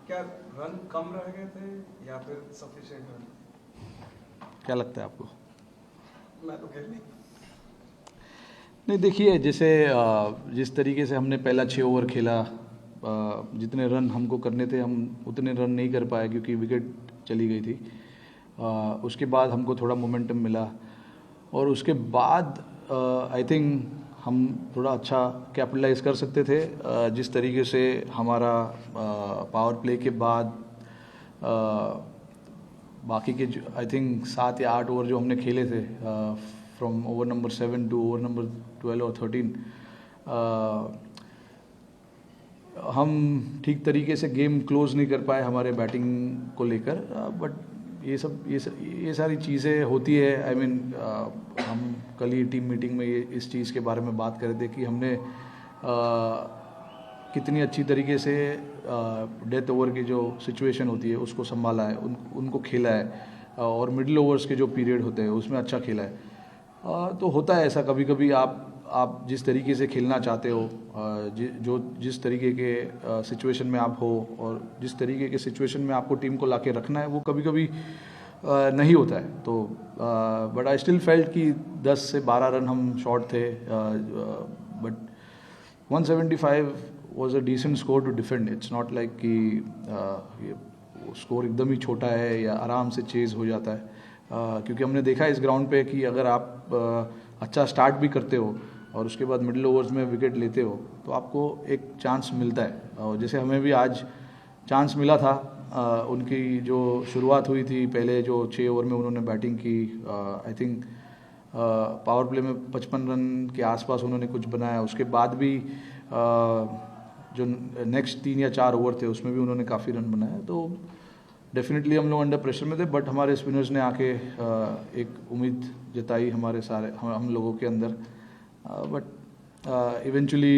क्या रन कम रह गए थे या फिर सफिशिएंट रन? क्या लगता है आपको? मैं तो खेल नहीं। नहीं, देखिए, जैसे जिस तरीके से हमने पहला 6 ओवर खेला, जितने रन हमको करने थे हम उतने रन नहीं कर पाए क्योंकि विकेट चली गई थी। उसके बाद हमको थोड़ा मोमेंटम मिला और उसके बाद आई थिंक हम थोड़ा अच्छा कैपिटलाइज कर सकते थे। जिस तरीके से हमारा पावर प्ले के बाद बाकी के आई थिंक 7 या 8 ओवर जो हमने खेले थे, from over number 7 to over number 12 और 13, हम ठीक तरीके से गेम क्लोज नहीं कर पाए हमारे बैटिंग को लेकर। बट ये सारी चीज़ें होती है। आई मीन, हम कल ही टीम मीटिंग में इस चीज़ के बारे में बात कर रहे थे कि हमने कितनी अच्छी तरीके से डेथ ओवर की जो सिचुएशन होती है उसको संभाला है, उनको खेला है, और मिडिल ओवर्स के जो पीरियड होते हैं उसमें अच्छा खेला है। तो होता है ऐसा कभी कभी। आप जिस तरीके से खेलना चाहते हो, जिस तरीके के सिचुएशन में आप हो और जिस तरीके के सिचुएशन में आपको टीम को लाके रखना है, वो कभी कभी नहीं होता है। तो बट आई स्टिल फेल्ट कि 10 से 12 रन हम शॉर्ट थे, but 175 was a decent score to defend. It's not like कि ये स्कोर एकदम ही छोटा है या आराम से चेज हो जाता है। क्योंकि हमने देखा इस ग्राउंड पे कि अगर आप अच्छा स्टार्ट भी करते हो और उसके बाद मिडिल ओवर्स में विकेट लेते हो तो आपको एक चांस मिलता है। और जैसे हमें भी आज चांस मिला था। उनकी जो शुरुआत हुई थी, पहले जो 6 ओवर में उन्होंने बैटिंग की, आई थिंक पावर प्ले में 55 रन के आसपास उन्होंने कुछ बनाया। उसके बाद भी जो नेक्स्ट 3 या 4 ओवर थे उसमें भी उन्होंने काफ़ी रन बनाया। तो डेफिनेटली हम लोग अंडर प्रेशर में थे, बट हमारे स्पिनर्स ने आके एक उम्मीद जताई हमारे सारे हम लोगों के अंदर। बट इवेंचुअली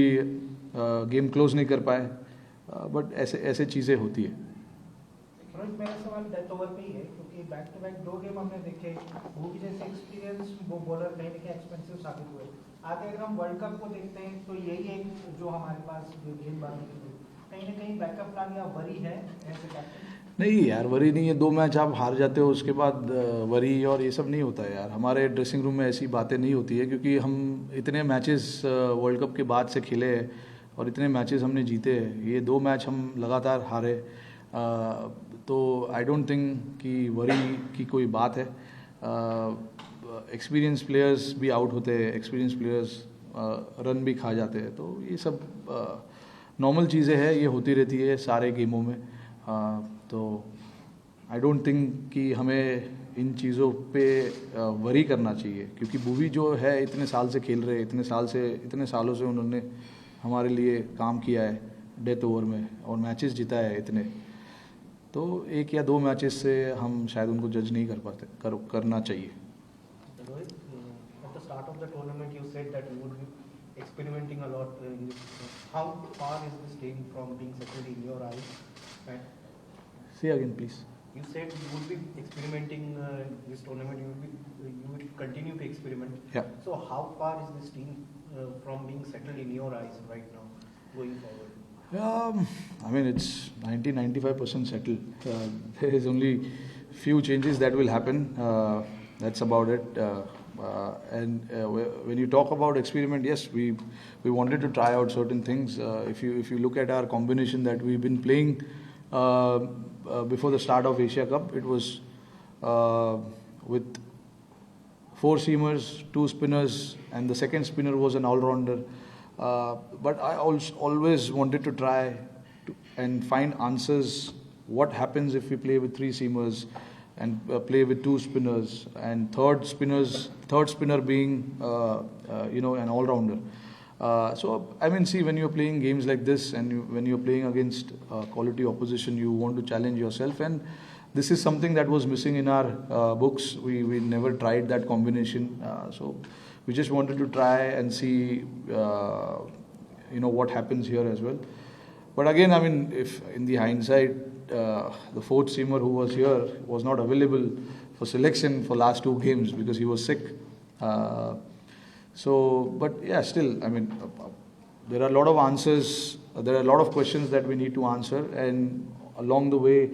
गेम क्लोज नहीं कर पाए। बट ऐसे चीज़ें होती है। रोहित, मेरा सवाल डेथ ओवर पे ही है क्योंकि बैक टू बैक 2 गेम हमने देखे, वो भी जैसे एक्सपीरियंस वो बॉलर कहीं ना कहीं एक्सपेंसिव साबित हुए। आगे अगर हम वर्ल्ड कप को देखते हैं तो यही एक जो हमारे पास जो गेंदबाजी की कहीं ना कहीं बैकअप प्लान या वरी है ऐसे कैप्टन? नहीं यार, वरी नहीं है। 2 मैच आप हार जाते हो उसके बाद वरी और ये सब नहीं होता है यार। हमारे ड्रेसिंग रूम में ऐसी बातें नहीं होती है क्योंकि हम इतने मैचेस वर्ल्ड कप के बाद से खेले हैं और इतने मैचेस हमने जीते हैं। ये 2 मैच हम लगातार हारे। तो आई डोंट थिंक कि वरी की कोई बात है। एक्सपीरियंस प्लेयर्स भी आउट होते हैं, एक्सपीरियंस प्लेयर्स रन भी खा जाते हैं। तो ये सब नॉर्मल चीज़ें हैं, ये होती रहती है सारे गेमों में। तो आई डोंट थिंक कि हमें इन चीज़ों पे वरी करना चाहिए क्योंकि भुवी जो है इतने साल से खेल रहे हैं, इतने सालों से उन्होंने हमारे लिए काम किया है डेथ ओवर में और मैचेस जीता है इतने। तो 1 या 2 मैचेस से हम शायद उनको जज नहीं करना चाहिए। Rohit, at the start of the tournament, you said that you would be experimenting a lot in this. How far is this team from being settled in your eyes? And Say again, please. you said you would be experimenting in this tournament. You would continue to experiment. Yeah. So how far is this team from being settled in your eyes right now, going forward? I mean, it's 90-95% settled. There is only few changes that will happen. That's about it. And when you talk about experiment, yes, we wanted to try out certain things. If you look at our combination that we've been playing before the start of Asia Cup, it was with 4 seamers, 2 spinners, and the second spinner was an all-rounder. But I always wanted to try and find answers. What happens if we play with 3 seamers and play with 2 spinners and third spinner being an all-rounder. So I mean, see, when you're playing games like this and when you're playing against quality opposition, you want to challenge yourself, and this is something that was missing in our books. We never tried that combination. So we just wanted to try and see what happens here as well. But again, I mean, if in the hindsight the 4th seamer who was here was not available for selection for last 2 games because he was sick. But yeah, still, I mean, there are a lot of answers. There are a lot of questions that we need to answer, and along the way,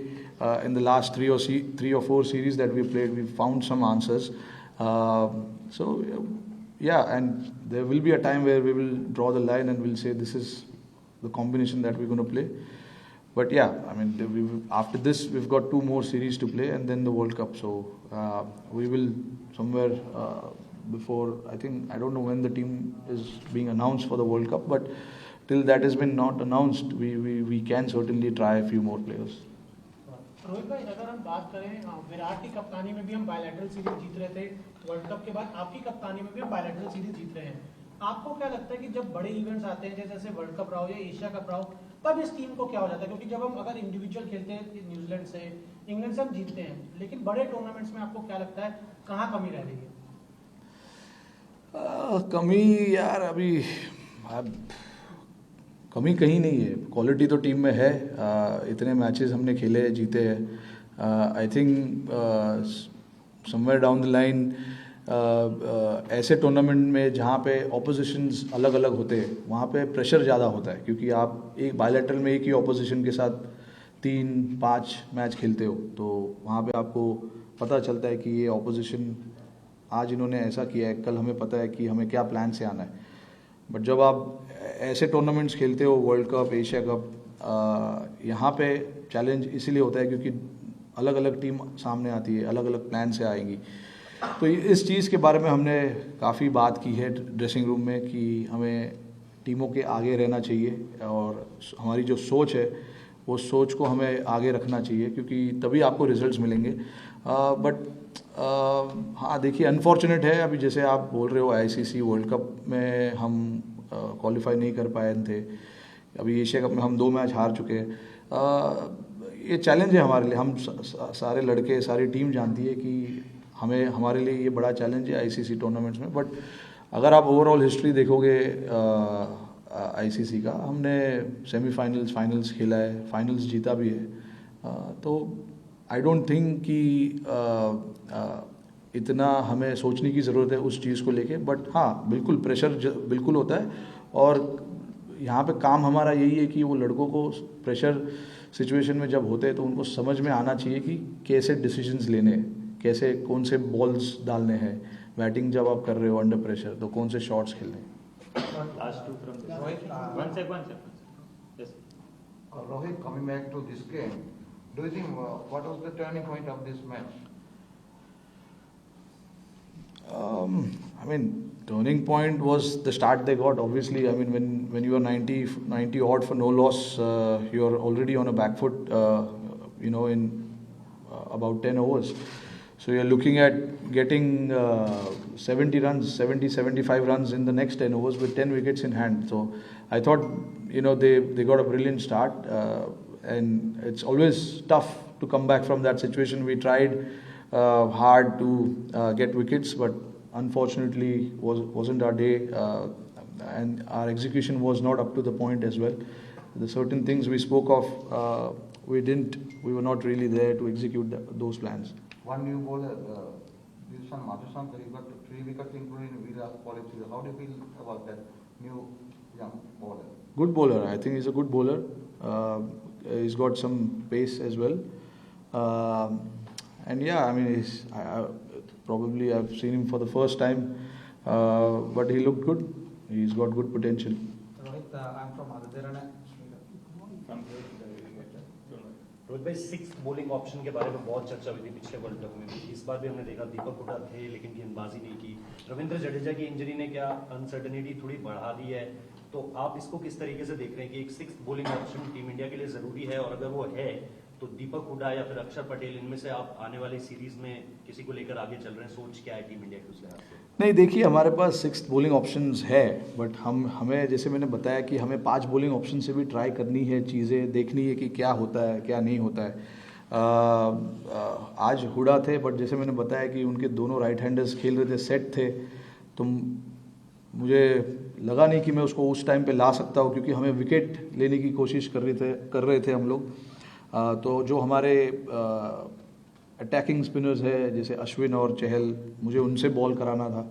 in the last 3 or 4 series that we played, we found some answers. Yeah, and there will be a time where we will draw the line and we'll say this is the combination that we're going to play. But yeah, I mean, after this, we've got 2 more series to play and then the World Cup. So we will somewhere before, I don't know when the team is being announced for the World Cup, but till that has been not announced, we can certainly try a few more players. Rohit भाई, अगर हम बात करें विराट की कप्तानी में भी हम बायलैटरल सीरीज जीत रहे थे, वर्ल्ड कप के बाद आपकी कप्तानी में भी हम बायलैटरल सीरीज जीत रहे हैं। आपको क्या लगता है कि जब बड़े इवेंट्स आते हैं जैसे वर्ल्ड कप रहा हो या एशिया कप रहा हो, तब इस टीम को क्या हो जाता है? क्योंकि जब हम अगर इंडिविजुअल खेलते हैं न्यूजीलैंड से, इंग्लैंड से हम जीतते हैं, लेकिन बड़े टूर्नामेंट्स में आपको क्या लगता है कहाँ कमी रह रही है? कमी यार, अभी कमी कहीं नहीं है। क्वालिटी तो टीम में है। इतने मैचेस हमने खेले, जीते हैं। I think somewhere down the line ऐसे टूर्नामेंट में जहाँ पे ऑपोजिशंस अलग अलग होते हैं, वहाँ पे प्रेशर ज़्यादा होता है, क्योंकि आप एक बायलैटरल में एक ही ऑपोजिशन के साथ 3-5 मैच खेलते हो, तो वहाँ पे आपको पता चलता है कि ये ऑपोजिशन आज इन्होंने ऐसा किया है, कल हमें पता है कि हमें क्या प्लान से आना है। बट जब आप ऐसे टूर्नामेंट्स खेलते हो, वर्ल्ड कप, एशिया कप, यहाँ पे चैलेंज इसीलिए होता है क्योंकि अलग अलग टीम सामने आती है, अलग अलग प्लान से आएगी। तो इस चीज़ के बारे में हमने काफ़ी बात की है ड्रेसिंग रूम में कि हमें टीमों के आगे रहना चाहिए और हमारी जो सोच है वो सोच को हमें आगे रखना चाहिए, क्योंकि तभी आपको रिजल्ट्स मिलेंगे। बट हाँ, देखिए, अनफॉर्चुनेट है अभी जैसे आप बोल रहे हो आईसीसी वर्ल्ड कप में हम क्वालिफाई नहीं कर पाए थे। अभी एशिया कप में हम 2 मैच हार चुके हैं। ये चैलेंज है हमारे लिए। हम सारे लड़के, सारी टीम जानती है कि हमारे लिए ये बड़ा चैलेंज है आईसीसी टूर्नामेंट्स में। बट अगर आप ओवरऑल हिस्ट्री देखोगे आईसीसी का, हमने सेमीफाइनल्स, फाइनल्स खेला है, फाइनल्स जीता भी है। तो आई डोंट थिंक कि इतना हमें सोचने की ज़रूरत है उस चीज़ को लेके। बट हाँ, बिल्कुल प्रेशर बिल्कुल होता है, और यहाँ पे काम हमारा यही है कि वो लड़कों को प्रेशर सिचुएशन में जब होते हैं तो उनको समझ में आना चाहिए कि कैसे डिसीजंस लेने हैं, कैसे कौन से बॉल्स डालने हैं, बैटिंग जब आप कर रहे हो अंडर प्रेशर तो कौन से शॉट्स खेलने हैं। Rohit, coming back to this game, do you think what was the turning point of this match? I mean, turning point was the start they got. Obviously, I mean, when you are 90 odd for no loss, you are already on a back foot, in about 10 overs. So you're looking at getting 75 runs in the next 10 overs with 10 wickets in hand. So I thought, they got a brilliant start, and it's always tough to come back from that situation. We tried hard to get wickets, but unfortunately wasn't our day, and our execution was not up to the point as well. The certain things we spoke of, we were not really there to execute those plans. One new bowler, Wilson Madhusankar, he got 3 wickets including Virat Kohli. How do you feel about that new young bowler? Good bowler. I think he's a good bowler. He's got some pace as well. And yeah, I mean, probably I've seen him for the first time, but he looked good. He's got good potential. Rohit, I'm from Aditya. Rohit भाई, 6th bowling option के बारे में बहुत चर्चा हुई थी पिछले world cup में भी। इस बार भी हमने देखा दीपक हुडा थे लेकिन गेंदबाजी नहीं की। रविंद्र जडेजा की इंजरी ने क्या अनसर्टेनिटी थोड़ी बढ़ा दी है? तो आप इसको किस तरीके से देख रहे हैं कि एक 6th bowling option team India के लिए जरूरी है, और अगर वो है तो दीपक हुडा या फिर अक्षर पटेल, इनमें से आप आने वाली सीरीज में किसी को लेकर आगे चल रहे हैं? सोच क्या है टीम इंडिया की उस लिहाज से? नहीं, देखिए, हमारे पास 6th बॉलिंग ऑप्शंस है, बट हमें जैसे मैंने बताया कि हमें 5 बॉलिंग ऑप्शन से भी ट्राई करनी है, चीज़ें देखनी है कि क्या होता है क्या नहीं होता है। आज हुडा थे, बट जैसे मैंने बताया कि उनके दोनों राइट हैंडर्स खेल रहे थे, सेट थे, तो मुझे लगा नहीं कि मैं उसको उस टाइम पे ला सकता हूँ, क्योंकि हमें विकेट लेने की कोशिश कर रहे थे हम लोग। तो जो हमारे अटैकिंग स्पिनर्स है जैसे अश्विन और चहल, मुझे उनसे बॉल कराना था।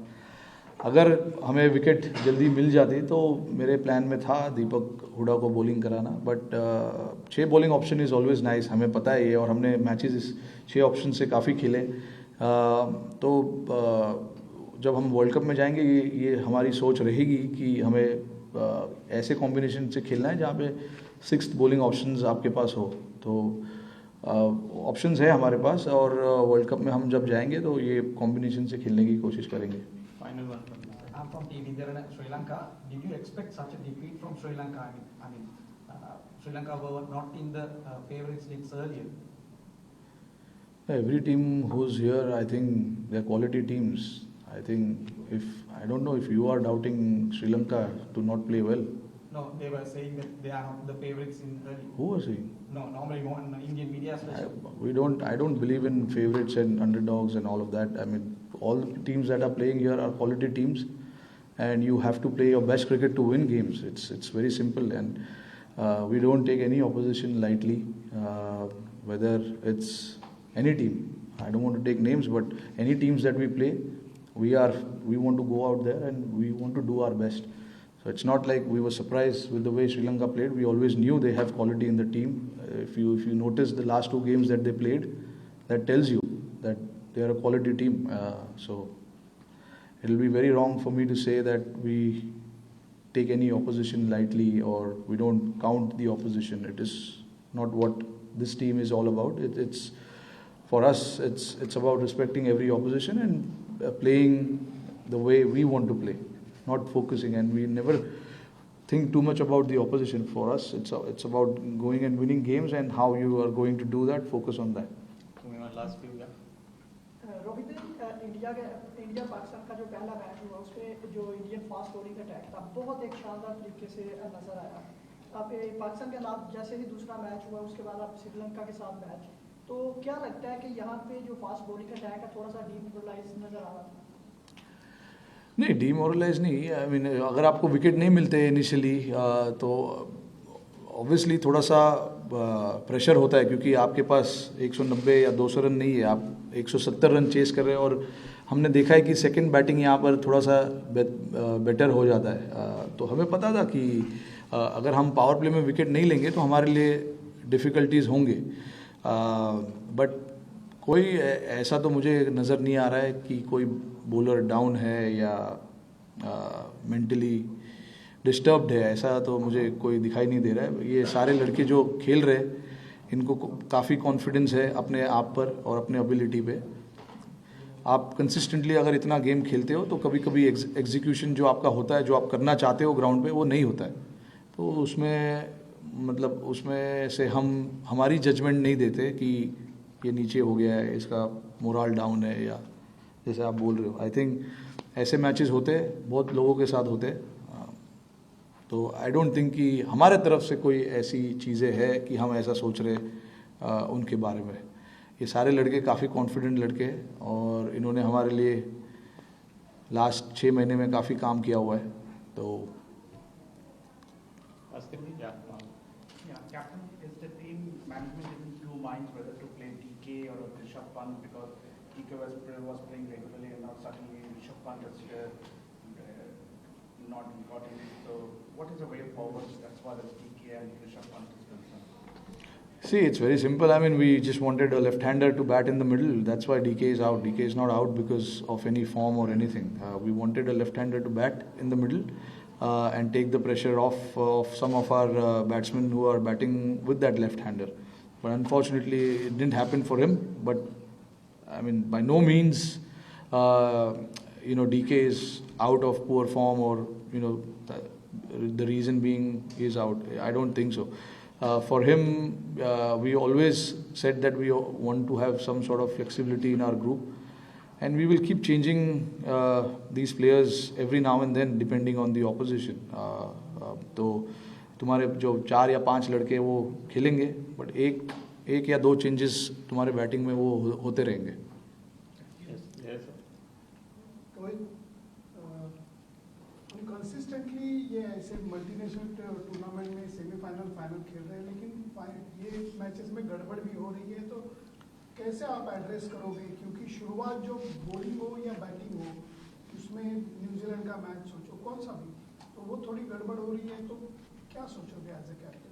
अगर हमें विकेट जल्दी मिल जाती तो मेरे प्लान में था दीपक हुडा को बॉलिंग कराना, but 6 bowling option is always nice, हमें पता है ये, और हमने मैचेस इस 6 ऑप्शन से काफ़ी खेले। तो जब हम वर्ल्ड कप में जाएंगे ये हमारी सोच रहेगी कि हमें ऐसे कॉम्बिनेशन से खेलना है जहाँ पे 6th बॉलिंग ऑप्शंस आपके पास हो। तो ऑप्शंस है हमारे पास, और वर्ल्ड कप में हम जब जाएंगे तो ये कॉम्बिनेशन से खेलने की कोशिश करेंगे। Final one from this side. I'm from TV there in Sri Lanka. Did you expect such a defeat from Sri Lanka? Sri Lanka were not in the favorites leagues earlier. Every team who's here, I think they're quality teams. I think I don't know if you are doubting Sri Lanka to not play well. No, they were saying that they are not the favorites in early. Who was saying? No, normally on Indian media especially. I don't believe in favorites and underdogs and all of that. I mean, all the teams that are playing here are quality teams, and you have to play your best cricket to win games. It's very simple, and we don't take any opposition lightly, whether it's any team. I don't want to take names, but any teams that we play, we want to go out there and we want to do our best. So it's not like we were surprised with the way Sri Lanka played. We always knew they have quality in the team. If you notice the last 2 games that they played, that tells you that they are a quality team. So it will be very wrong for me to say that we take any opposition lightly or we don't count the opposition. It is not what this team is all about. It's for us. It's about respecting every opposition and playing the way we want to play, not focusing, and we never think too much about the opposition. For us, it's about going and winning games, and how you are going to do that, focus on that. Last few, yeah. Rohit, India Pakistan का जो पहला match हुआ उसमें जो Indian fast bowling attack था बहुत एक शानदार तरीके से नजर आया। अब पाकिस्तान के खिलाफ जैसे ही दूसरा मैच हुआ उसके बाद अब श्रीलंका के साथ मैच, तो क्या लगता है कि यहाँ पे जो फास्ट बॉलिंग अटैक है थोड़ा सा डीमोरलाइज नजर आ रहा था? नहीं, डीमोरलाइज नहीं। आई मीन अगर आपको विकेट नहीं मिलते इनिशियली तो ऑब्वियसली थोड़ा सा प्रेशर होता है, क्योंकि आपके पास 190 या 200 रन नहीं है, आप 170 रन चेस कर रहे हैं, और हमने देखा है कि सेकंड बैटिंग यहाँ पर थोड़ा सा बेटर हो जाता है। तो हमें पता था कि अगर हम पावर प्ले में विकेट नहीं लेंगे तो हमारे लिए डिफ़िकल्टीज़ होंगे, बट कोई ऐसा तो मुझे नज़र नहीं आ रहा है कि कोई बॉलर डाउन है या मेंटली डिस्टर्ब्ड है, ऐसा तो मुझे कोई दिखाई नहीं दे रहा है। ये सारे लड़के जो खेल रहे हैं इनको काफ़ी कॉन्फिडेंस है अपने आप पर और अपने एबिलिटी पे। आप कंसिस्टेंटली अगर इतना गेम खेलते हो तो कभी कभी एग्जीक्यूशन जो आपका होता है, जो आप करना चाहते हो ग्राउंड पे, वो नहीं होता है, तो उसमें से हमारी जजमेंट नहीं देते कि ये नीचे हो गया है, इसका मोरल डाउन है, या जैसे आप बोल रहे हो। आई थिंक ऐसे मैचेस होते हैं, बहुत लोगों के साथ होते हैं, तो आई डोंट थिंक कि हमारे तरफ से कोई ऐसी चीज़ें हैं कि हम ऐसा सोच रहे उनके बारे में। ये सारे लड़के काफ़ी कॉन्फिडेंट लड़के हैं और इन्होंने हमारे लिए लास्ट 6 महीने में काफ़ी काम किया हुआ है। तो Captain, is the team management is in two minds whether to play DK or Rishabh Pant, because DK was playing regularly and now suddenly Rishabh Pant is not got in. So what is the way forward as far as DK and Rishabh Pant is concerned? see, it's very simple. I mean, we just wanted a left-hander to bat in the middle. That's why DK is out. DK is not out because of any form or anything. We wanted a left-hander to bat in the middle and take the pressure off of some of our batsmen who are batting with that left-hander. But unfortunately, it didn't happen for him. But I mean, by no means, DK is out of poor form, or the reason being is out. I don't think so. For him, we always said that we want to have some sort of flexibility in our group, and we will keep changing these players every now and then depending on the opposition. तो तुम्हारे जो 4 या 5 लड़के वो खेलेंगे, but एक या 2 changes तुम्हारे बैटिंग में वो होते रहेंगे। कंसिस्टेंटली ये ऐसे मल्टीनेशनल टूर्नामेंट में सेमीफाइनल फाइनल खेल रहे हैं, लेकिन ये मैचेस में गड़बड़ भी हो रही है, तो कैसे आप एड्रेस करोगे, क्योंकि शुरुआत जो बॉलिंग हो या बैटिंग हो, उसमें न्यूजीलैंड का मैच सोचो कौन सा भी, तो वो थोड़ी गड़बड़ हो रही है, तो क्या सोचोगे एज ए कैप्टन?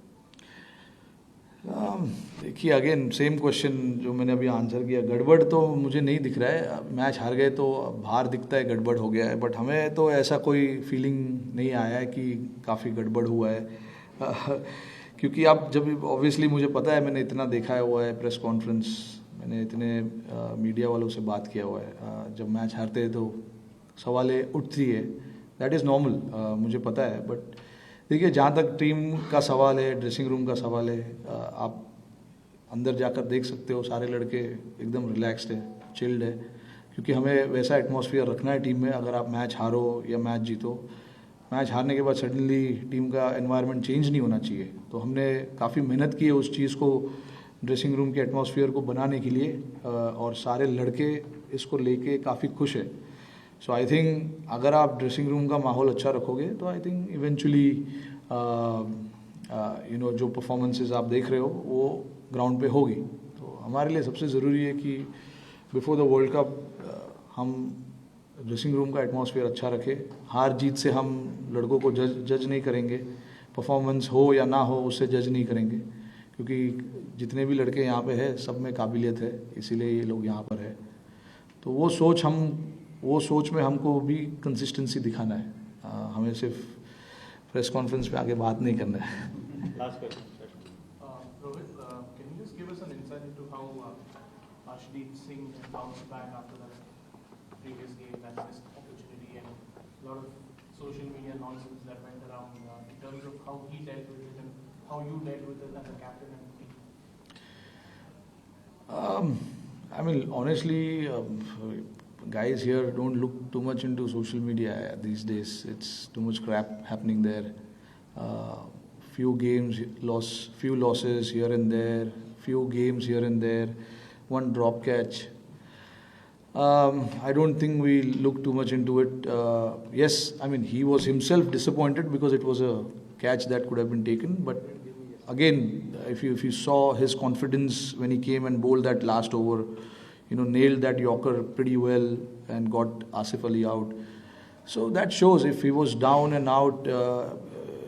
देखिए अगेन सेम क्वेश्चन जो मैंने अभी आंसर किया, गड़बड़ तो मुझे नहीं दिख रहा है। मैच हार गए तो बाहर दिखता है गड़बड़ हो गया है, बट हमें तो ऐसा कोई फीलिंग नहीं आया है कि काफ़ी गड़बड़ हुआ है। क्योंकि आप जब ऑब्वियसली मुझे पता है, मैंने इतना देखा हुआ है प्रेस कॉन्फ्रेंस, मैंने इतने मीडिया वालों से बात किया हुआ है। जब मैच हारते हैं तो सवालें उठती है, दैट इज़ नॉर्मल, मुझे पता है। बट देखिए जहाँ तक टीम का सवाल है, ड्रेसिंग रूम का सवाल है, आप अंदर जाकर देख सकते हो, सारे लड़के एकदम रिलैक्स्ड है, चिल्ड है, क्योंकि हमें वैसा एटमॉस्फेयर रखना है टीम में। अगर आप मैच हारो या मैच जीतो, मैच हारने के बाद सडनली टीम का एनवायरनमेंट चेंज नहीं होना चाहिए। तो हमने काफ़ी मेहनत की है उस चीज़ को, ड्रेसिंग रूम के एटमॉस्फेयर को बनाने के लिए, और सारे लड़के इसको लेके काफ़ी खुश है। सो आई थिंक अगर आप ड्रेसिंग रूम का माहौल अच्छा रखोगे तो आई थिंक इवेंचुअली जो परफॉर्मेंसेस आप देख रहे हो वो ग्राउंड पे होगी। तो हमारे लिए सबसे ज़रूरी है कि बिफोर द वर्ल्ड कप हम ड्रेसिंग रूम का एटमॉस्फेयर अच्छा रखें। हार जीत से हम लड़कों को जज नहीं करेंगे, परफॉर्मेंस हो या ना हो उससे जज नहीं करेंगे, क्योंकि जितने भी लड़के यहाँ पे हैं सब में काबिलियत है, इसीलिए ये लोग यहाँ पर है। तो वो सोच में हमको भी कंसिस्टेंसी दिखाना है। हमें सिर्फ प्रेस कॉन्फ्रेंस पे आके बात नहीं करना है। Last question Rohit, can you just give us an insight into how Arshdeep Singh bounced back after that previous game, that missed opportunity, and a lot of social media nonsense that went around in terms of how he dealt with it and how you dealt with it as a captain and team? I mean, honestly, guys here don't look too much into social media these days. It's too much crap happening there. Few games few losses here and there, few games here and there, one drop catch. I don't think we look too much into it. Yes, I mean he was himself disappointed because it was a catch that could have been taken. But again, if you saw his confidence when he came and bowled that last over, nailed that Yorker pretty well and got Asif Ali out. So that shows if he was down and out,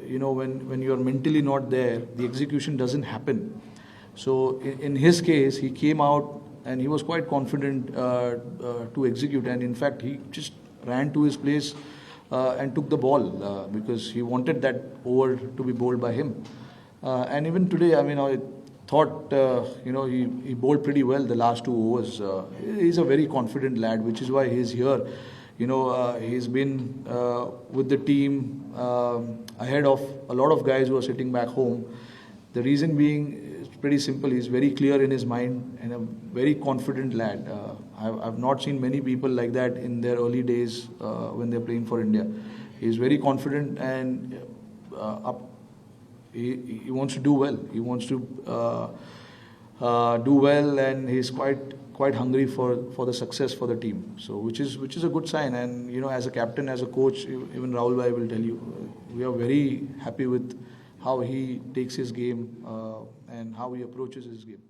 when you're mentally not there, the execution doesn't happen. So in his case, he came out and he was quite confident to execute, and in fact, he just ran to his place and took the ball because he wanted that over to be bowled by him. And even today, I mean, I thought, he bowled pretty well the last 2 overs. He's a very confident lad, which is why he's here. He's been with the team ahead of a lot of guys who are sitting back home. The reason being is pretty simple. He's very clear in his mind and a very confident lad. I've not seen many people like that in their early days when they're playing for India. He's very confident and he wants to do well. He wants to do well, and he's quite hungry for the success for the team. So which is a good sign. And as a captain, as a coach, even Rahul Bhai will tell you, we are very happy with how he takes his game and how he approaches his game.